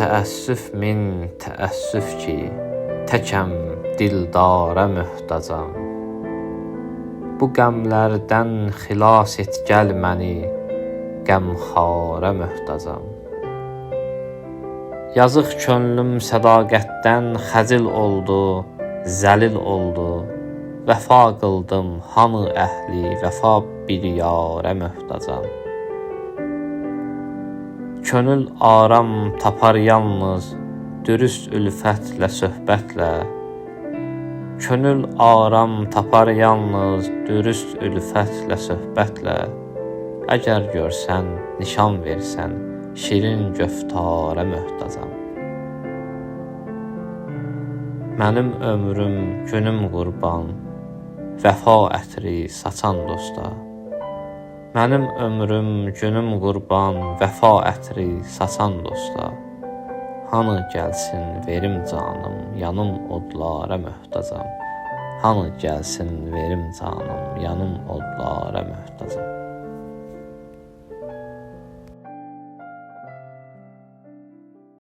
təəssüf min təəssüf ki, təkəm dildara möhtacam. Bu qəmlərdən xilas et gəl məni, qəmxara möhtacam. Yazıq könlüm sədaqətdən xəcil oldu, zəlil oldu. Vəfa qıldım hamı əhli, vəfa bir yarə möhtacam. Könül aram tapar yalnız dürüst ülfətlə söhbətlə. Könül aram tapar yalnız dürüst ülfətlə söhbətlə. Əgər görsən, nişan versən, şirin göftara möhtacam. Mənim ömrüm, günüm qurban, vəfa ətri saçan dosta. Mənim ömrüm, günüm qurban, vəfa ətri saçan dosta. Hanı gəlsin verim canım, yanım odlara möhtacam. Hanı gəlsin verim canım, yanım odlara möhtacam.